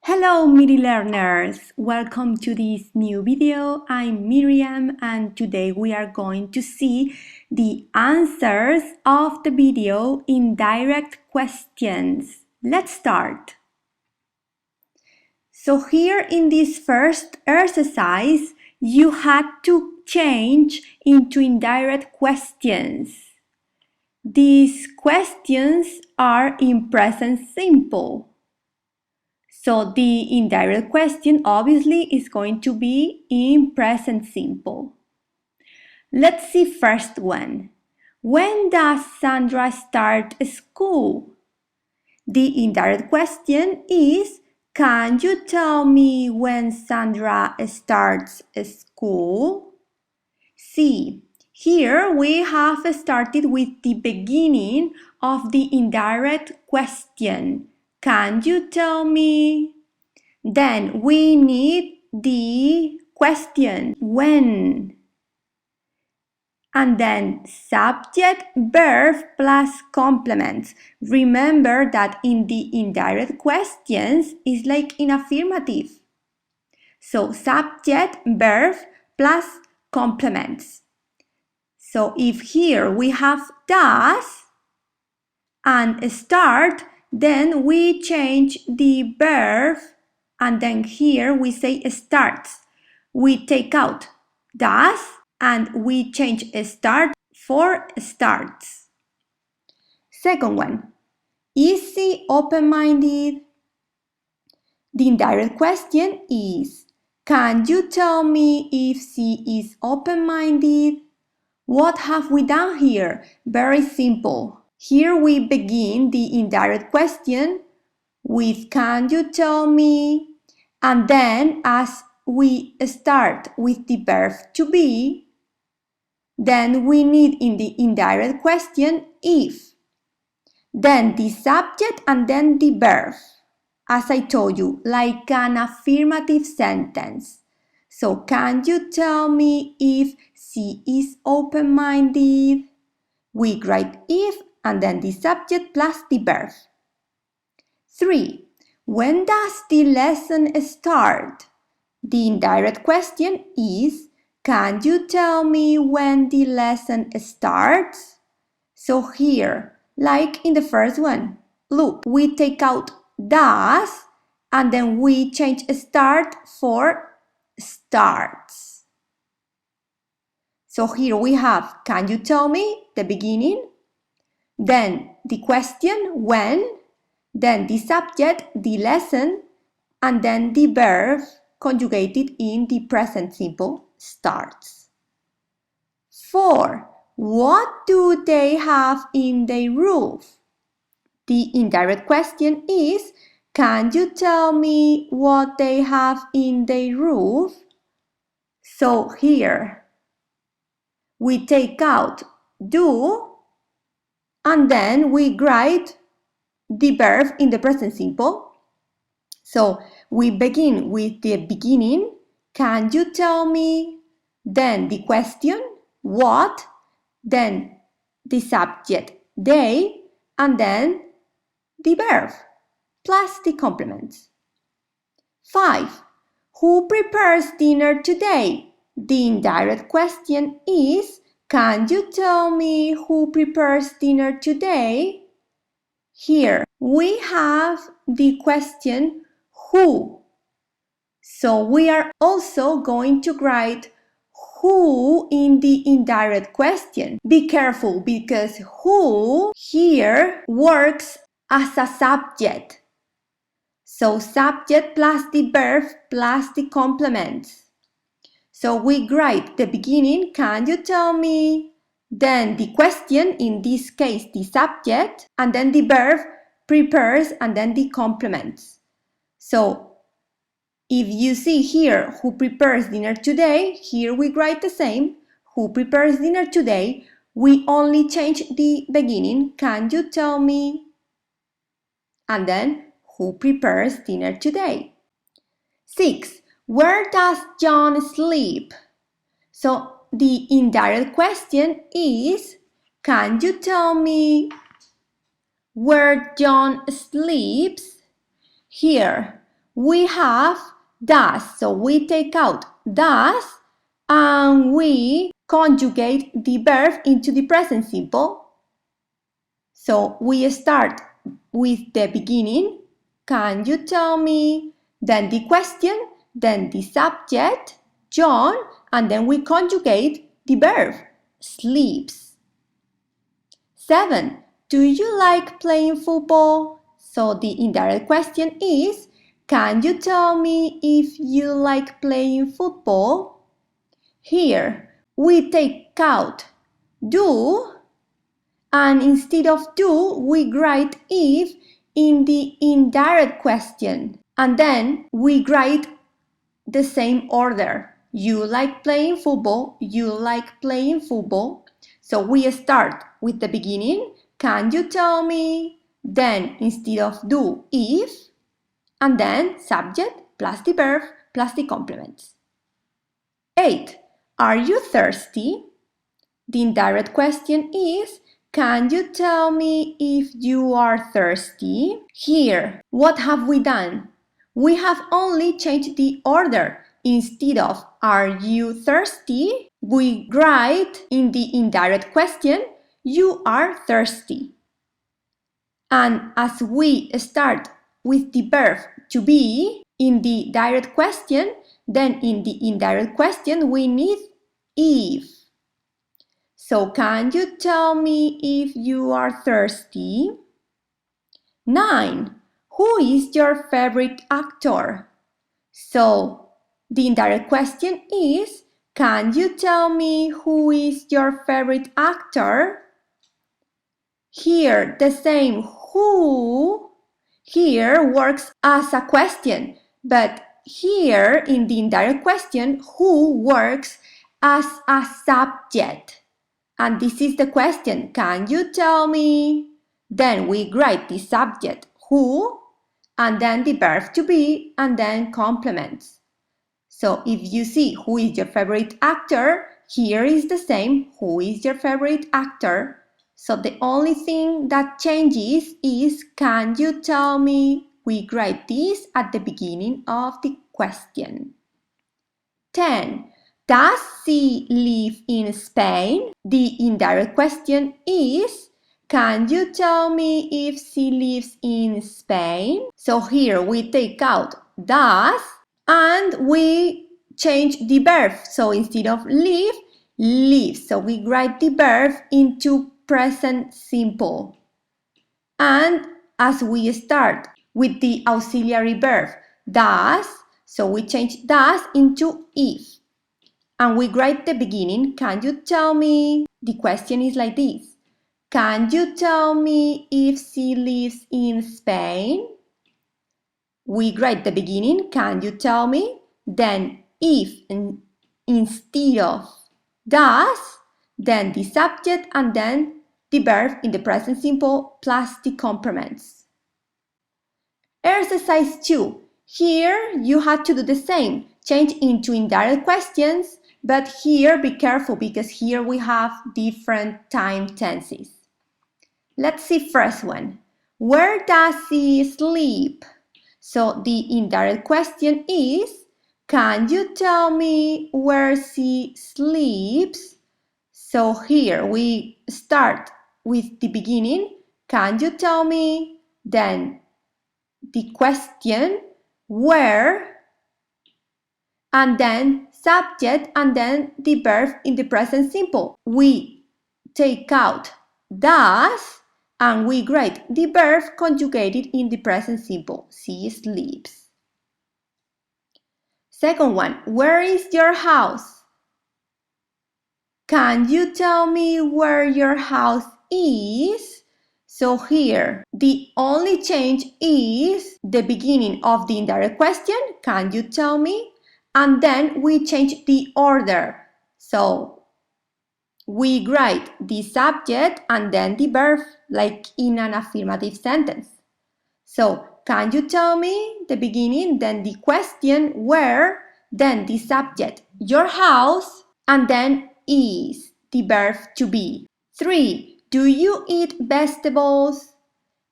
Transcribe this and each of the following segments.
Hello Miri learners! Welcome to this new video. I'm Miriam and today we are going to see the answers of the video indirect questions. Let's start. So here in this first exercise, you had to change into indirect questions. These questions are in present simple. So the indirect question obviously is going to be in present simple. Let's see first one. When does Sandra start school? The indirect question is, can you tell me when Sandra starts school? See, here we have started with the beginning of the indirect question. Can you tell me? Then we need the question, when? And then subject, verb plus complements. Remember that in the indirect questions, it's like in affirmative. So subject, verb plus complements. So if here we have does and start, then we change the verb and then here we say starts. We take out does and we change start for starts. Second one, is she open-minded? The indirect question is, can you tell me if she is open-minded? What have we done here? Very simple. Here we begin the indirect question with can you tell me? And then as we start with the verb to be, then we need in the indirect question if. Then the subject and then the verb. As I told you, like an affirmative sentence. So can you tell me if she is open-minded? We write if and then the subject plus the verb. 3. When does the lesson start? The indirect question is, can you tell me when the lesson starts? So here, like in the first one, look, we take out does and then we change start for starts. So here we have, can you tell me, the beginning, then the question, when, then the subject, the lesson, and then the verb conjugated in the present simple, starts. 4. What do they have in their roof? The indirect question is, can you tell me what they have in their roof? So here, we take out do, and then we write the verb in the present simple. So we begin with the beginning, can you tell me? Then the question, what? Then the subject, they, and then the verb, plus the complements. 5. Who prepares dinner today? The indirect question is, can you tell me who prepares dinner today? Here we have the question who. So we are also going to write who in the indirect question. Be careful because who here works as a subject. So subject plus the verb plus the complements. So we write the beginning, can you tell me? Then the question, in this case the subject, and then the verb prepares and then the complements. So if you see here who prepares dinner today, here we write the same, who prepares dinner today, we only change the beginning, can you tell me? And then who prepares dinner today? 6. Where does John sleep? So the indirect question is, can you tell me where John sleeps? Here we have does. So we take out does and we conjugate the verb into the present simple. So we start with the beginning. Can you tell me? Then the question, then the subject, John, and then we conjugate the verb, sleeps. 7. Do you like playing football? So the indirect question is, can you tell me if you like playing football? Here, we take out do, and instead of do, we write if in the indirect question. And then we write the same order. You like playing football, you like playing football. So we start with the beginning. Can you tell me? Then instead of do, if, and then subject plus the verb plus the complements. 8. Are you thirsty? The indirect question is, can you tell me if you are thirsty? Here, what have we done? We have only changed the order. Instead of are you thirsty, we write in the indirect question, you are thirsty. And as we start with the verb to be in the direct question, then in the indirect question we need if. So can you tell me if you are thirsty? 9. Who is your favorite actor? So the indirect question is, can you tell me who is your favorite actor? Here, the same who here works as a question, but here in the indirect question, who works as a subject. And this is the question, can you tell me? Then we write the subject, who, and then the verb to be, and then complements. So if you see who is your favorite actor, here is the same, who is your favorite actor. So the only thing that changes is, can you tell me? We write this at the beginning of the question. 10. Does she live in Spain? The indirect question is, can you tell me if she lives in Spain? So here we take out does and we change the verb. So instead of live, lives. So we write the verb into present simple. And as we start with the auxiliary verb does, so we change does into if. And we write the beginning, can you tell me? The question is like this. Can you tell me if she lives in Spain? We write the beginning, can you tell me? Then if instead of does, then the subject and then the verb in the present simple plus the complements. Exercise 2. Here you had to do the same, change into indirect questions, but here be careful because here we have different time tenses. Let's see first one. Where does she sleep? So the indirect question is, can you tell me where she sleeps? So here we start with the beginning, can you tell me? Then the question, where, and then subject, and then the verb in the present simple. We take out does, and we write the verb conjugated in the present simple. She sleeps. Second one, where is your house? Can you tell me where your house is? So here, the only change is the beginning of the indirect question, can you tell me? And then we change the order. So we write the subject and then the verb, like in an affirmative sentence. So, can you tell me? The beginning, then the question, where, then the subject, your house, and then is, the verb to be. 3. Do you eat vegetables?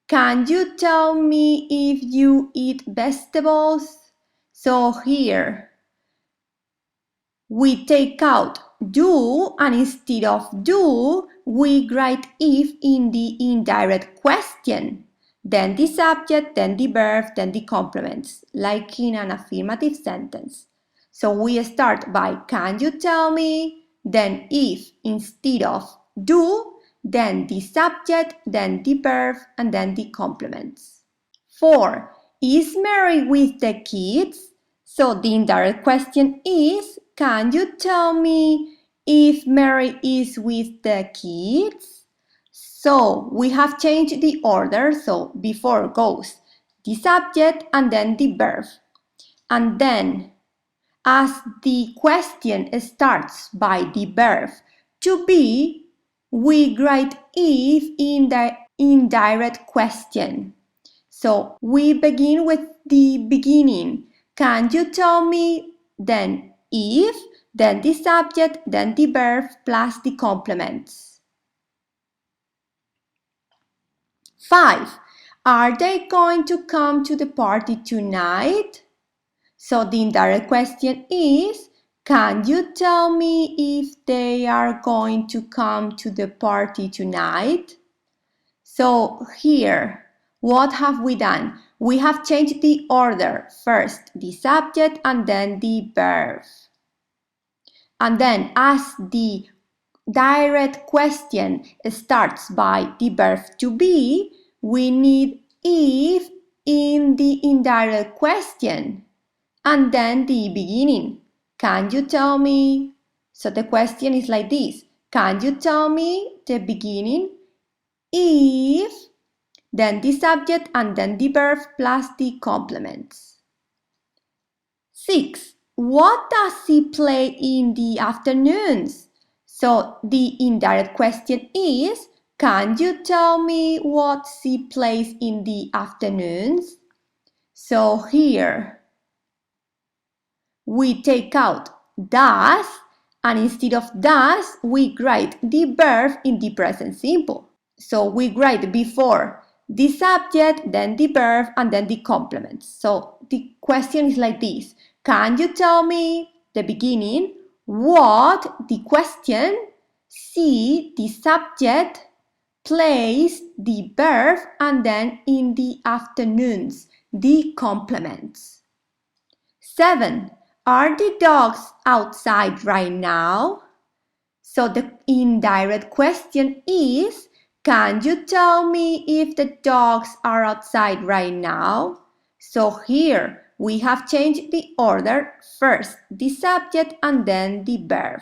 can you tell me if you eat vegetables? So here we take out do, and instead of do, we write if in the indirect question. Then the subject, then the verb, then the complements, like in an affirmative sentence. So we start by can you tell me, then if instead of do, then the subject, then the verb, and then the complements. 4. Is Mary with the kids? So the indirect question is, can you tell me if Mary is with the kids? So we have changed the order, so before goes the subject and then the verb. And then, as the question starts by the verb to be, we write if in the indirect question. So we begin with the beginning. Can you tell me? Then if, then the subject, then the verb plus the complements. 5. Are they going to come to the party tonight? So the indirect question is, can you tell me if they are going to come to the party tonight? So here, what have we done? We have changed the order. First the subject and then the verb. And then as the direct question starts by the verb to be, we need if in the indirect question. And then the beginning. Can you tell me? So the question is like this. Can you tell me the beginning? If, then the subject and then the verb plus the complements. 6. What does he play in the afternoons? So the indirect question is, can you tell me what he plays in the afternoons? So here we take out does, and instead of does, we write the verb in the present simple. So we write before the subject, then the verb, and then the complements. So the question is like this. Can you tell me the beginning? What, the question, see, the subject, place, the verb, and then in the afternoons, the complements. 7. Are the dogs outside right now? So the indirect question is, can you tell me if the dogs are outside right now? So here we have changed the order. First the subject and then the verb.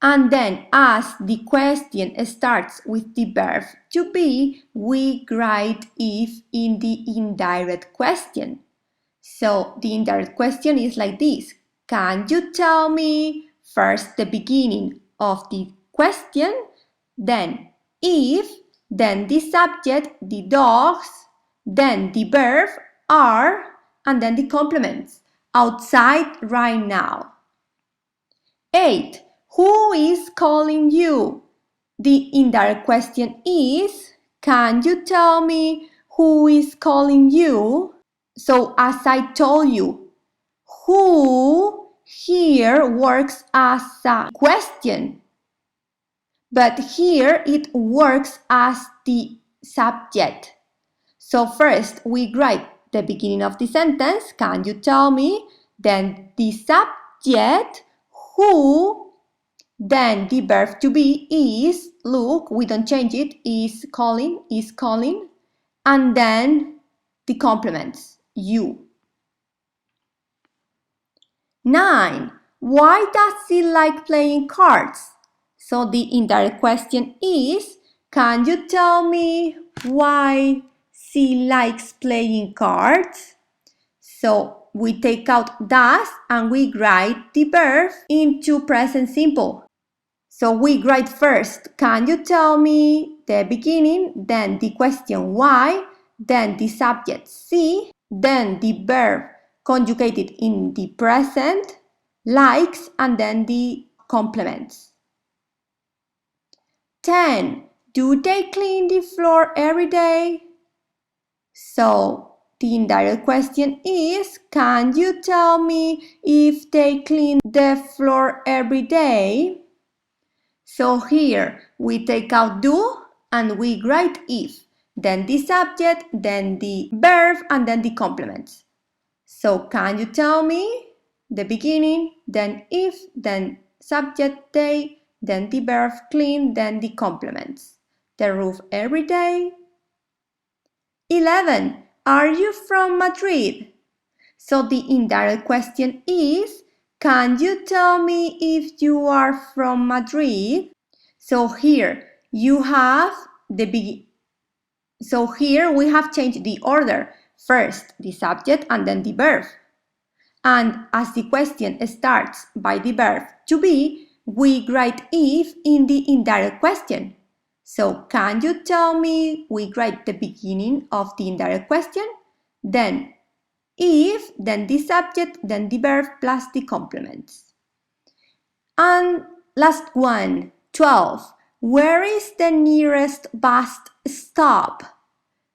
And then as the question starts with the verb to be, we write if in the indirect question. So the indirect question is like this. Can you tell me first the beginning of the question, then if, then the subject, the dogs, then the verb are, and then the complements. Outside right now. 8. Who is calling you? The indirect question is, can you tell me who is calling you? So as I told you, who here works as a question, but here it works as the subject. So first we write the beginning of the sentence, can you tell me? Then the subject, who, then the verb to be is, look, we don't change it, is calling, and then the complements, you. 9. Why does he like playing cards? So the indirect question is, can you tell me why she likes playing cards? So we take out does and we write the verb into present simple. So we write first, can you tell me the beginning, then the question why, then the subject she, then the verb conjugated in the present, likes, and then the complements. 10. Do they clean the floor every day? So, the indirect question is, can you tell me if they clean the floor every day? So here, we take out do and we write if. Then the subject, then the verb, and then the complements. So, can you tell me? The beginning, then if, then subject they, then the verb clean, then the complements. The roof every day. 11. Are you from Madrid? So the indirect question is, can you tell me if you are from Madrid? So here you have So here we have changed the order. First the subject and then the verb. And as the question starts by the verb to be, we write if in the indirect question. So, can you tell me? We write the beginning of the indirect question, then if, then the subject, then the verb plus the complements. And last one, 12. Where is the nearest bus stop?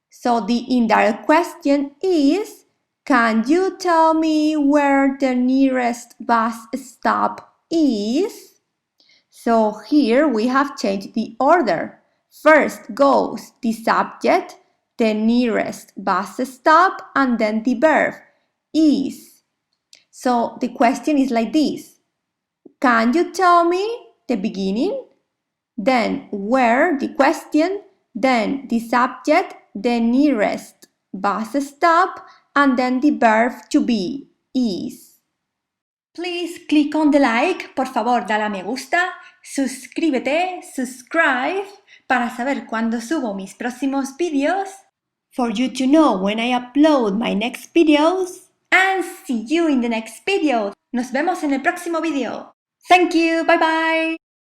So the indirect question is, can you tell me where the nearest bus stop is? So here we have changed the order. First goes the subject, the nearest bus stop, and then the verb, is. So the question is like this. Can you tell me? The beginning, then where, the question, then the subject, the nearest bus stop, and then the verb to be, is. Please click on the like, por favor dale a me gusta, suscríbete, subscribe, para saber cuándo subo mis próximos vídeos, for you to know when I upload my next videos, and see you in the next video. Nos vemos en el próximo vídeo. Thank you, bye bye.